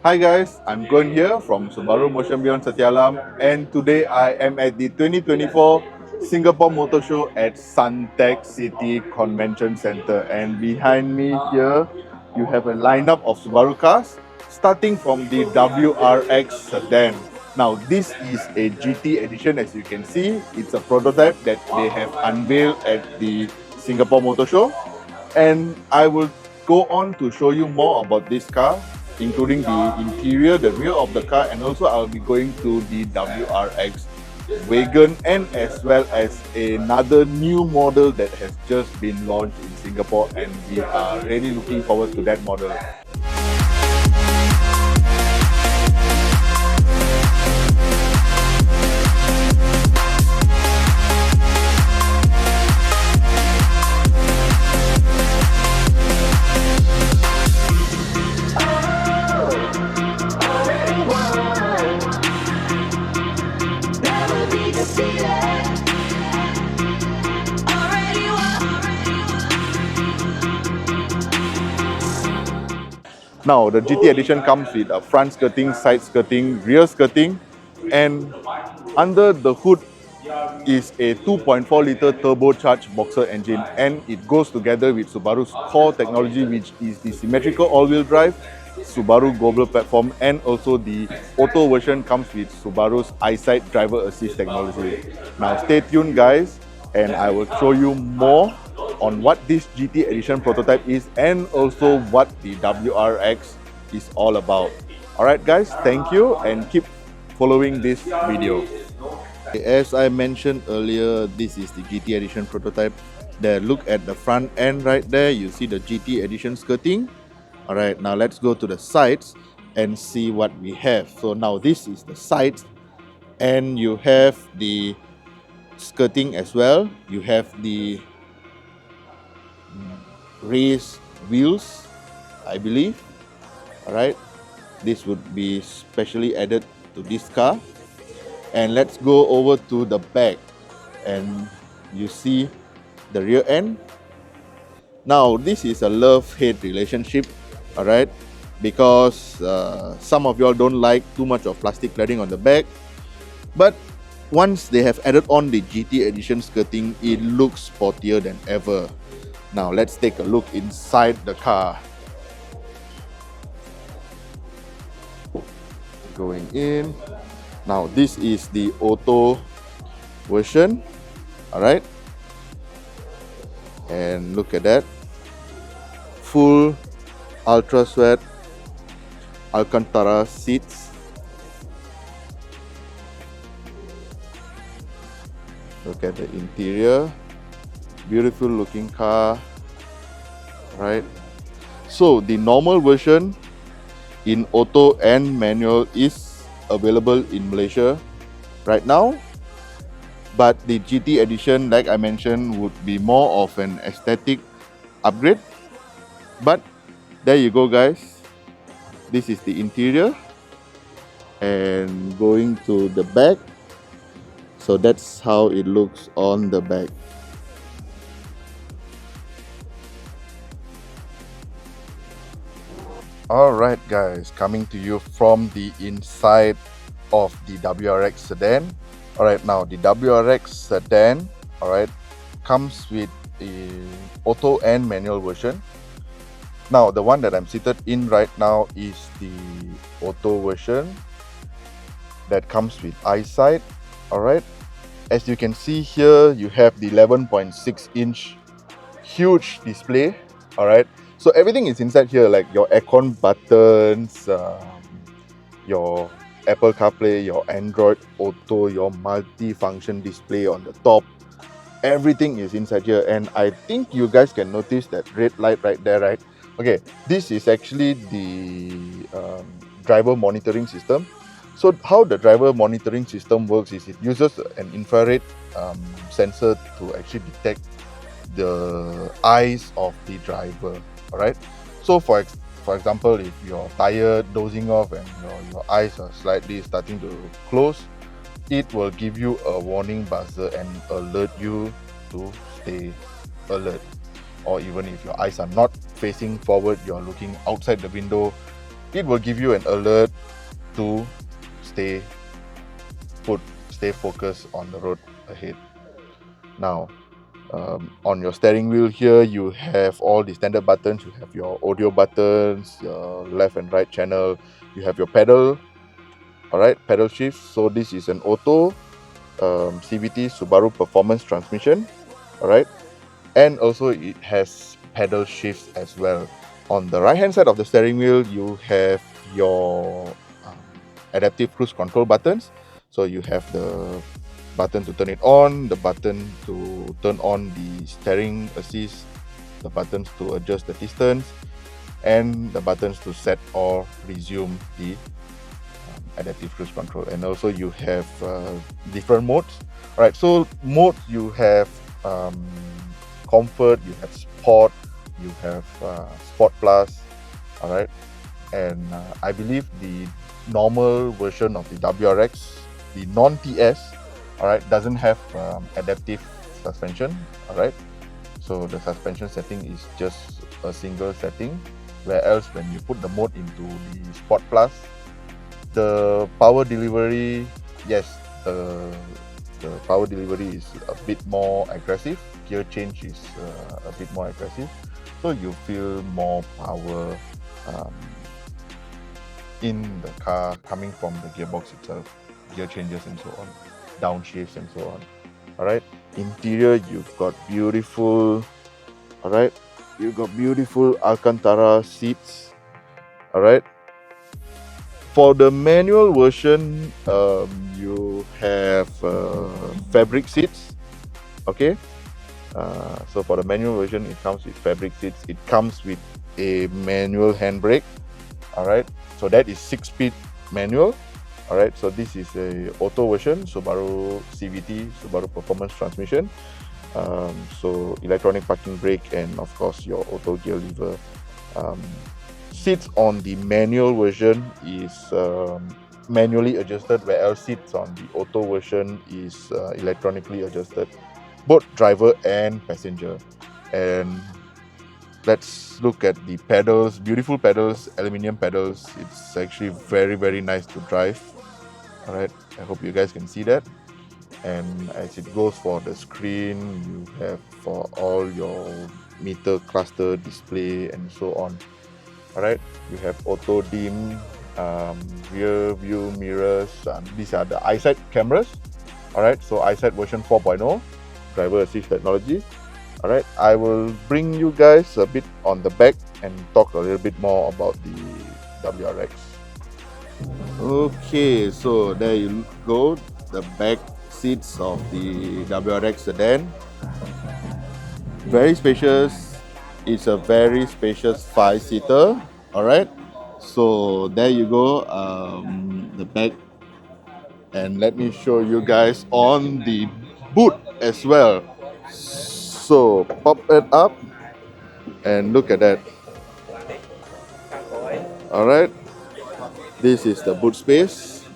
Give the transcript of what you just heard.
Hi guys, I'm Gun here from Subaru Motion Beyond Satyalam, and today I am at the 2024 Singapore Motor Show at Suntec City Convention Center. And behind me here, you have a lineup of Subaru cars, starting from the WRX sedan. Now, this is a GT edition, as you can see. It's a prototype that they have unveiled at the Singapore Motor Show, and I will go on to show you more about this car, including the interior, the rear of the car, and also I'll be going to the WRX wagon, and as well as another new model that has just been launched in Singapore, and we are really looking forward to that model. Now, the GT edition comes with a front skirting, side skirting, rear skirting, and under the hood is a 2.4 liter turbocharged boxer engine, and it goes together with Subaru's core technology, which is the symmetrical all-wheel drive, Subaru Global Platform, and also the auto version comes with Subaru's EyeSight driver assist technology. Now stay tuned guys, and I will show you more on what this GT edition prototype is, and also what the WRX is all about. Alright guys, thank you, and keep following this video. As I mentioned earlier, this is the GT edition prototype. There, look at the front end right there, you see the GT edition skirting. Alright, now let's go to the sides and see what we have. So now this is the sides, and you have the skirting as well. You have the raised wheels, I believe. Alright, this would be specially added to this car. And let's go over to the back, and you see the rear end. Now this is a love-hate relationship, alright, because some of y'all don't like too much of plastic cladding on the back, but once they have added on the GT edition skirting, it looks sportier than ever. Now let's take a look inside the car. Going in. Now this is the auto version, alright, and look at that, full ultra sweat Alcantara seats. Look at the interior, beautiful looking car, right? So the normal version in auto and manual is available in Malaysia right now, but the GT edition, like I mentioned, would be more of an aesthetic upgrade. But there you go guys, this is the interior, and going to the back, so that's how it looks on the back. Alright guys, coming to you from the inside of the WRX sedan. Alright, now the WRX sedan, alright, comes with a auto and manual version. Now the one that I'm seated in right now is the auto version that comes with EyeSight. Alright, as you can see here, you have the 11.6 inch huge display. Alright, so everything is inside here, like your aircon buttons, your Apple CarPlay, your Android Auto, your multi-function display on the top. Everything is inside here, and I think you guys can notice that red light right there, right? Okay, this is actually the driver monitoring system. So how the driver monitoring system works is it uses an infrared sensor to actually detect the eyes of the driver. Alright, so for example, if you're tired, dozing off, and your eyes are slightly starting to close, it will give you a warning buzzer and alert you to stay alert. Or even if your eyes are not facing forward, you're looking outside the window, it will give you an alert to stay stay focused on the road ahead. Now, on your steering wheel here, you have all the standard buttons. You have your audio buttons, your left and right channel. You have your pedal, all right, pedal shift. So this is an auto CVT Subaru performance transmission, all right, and also it has pedal shifts as well. On the right hand side of the steering wheel, you have your um, adaptive cruise control buttons. So you have the button to turn it on, the button to turn on the steering assist, the buttons to adjust the distance, and the buttons to set or resume the adaptive cruise control. And also you have different modes. All right, so mode you have comfort, you have sport, you have sport plus, all right, and I believe the normal version of the WRX, the non-TS, all right, doesn't have adaptive suspension, all right. So the suspension setting is just a single setting, whereas when you put the mode into the sport plus, the power delivery, yes, the power delivery is a bit more aggressive. Gear change is a bit more aggressive, so you feel more power in the car coming from the gearbox itself, gear changes and so on, downshifts and so on. All right, interior you've got beautiful, all right, you've got beautiful Alcantara seats, all right. For the manual version, you have fabric seats, okay. So for the manual version, it comes with fabric seats. It comes with a manual handbrake, all right. So that is 6-speed manual, all right. So this is a auto version, Subaru CVT, Subaru performance transmission. So electronic parking brake and of course your auto gear lever. Seats on the manual version is manually adjusted, whereas seats on the auto version is electronically adjusted, both driver and passenger. And let's look at the pedals, beautiful pedals, aluminium pedals. It's actually very nice to drive. All right, I hope you guys can see that. And as it goes for the screen, you have for all your meter cluster display and so on. All right, you have auto dim, rear view mirrors. These are the eyesight cameras. All right, so eyesight version 4.0, driver assist technology. All right, I will bring you guys a bit on the back and talk a little bit more about the WRX. Okay, so there you go, the back seats of the WRX sedan. Very spacious. It's a very spacious 5-seater. All right. So there you go. The back, and let me show you guys on the boot as well. So pop it up and look at that. All right. This is the boot space.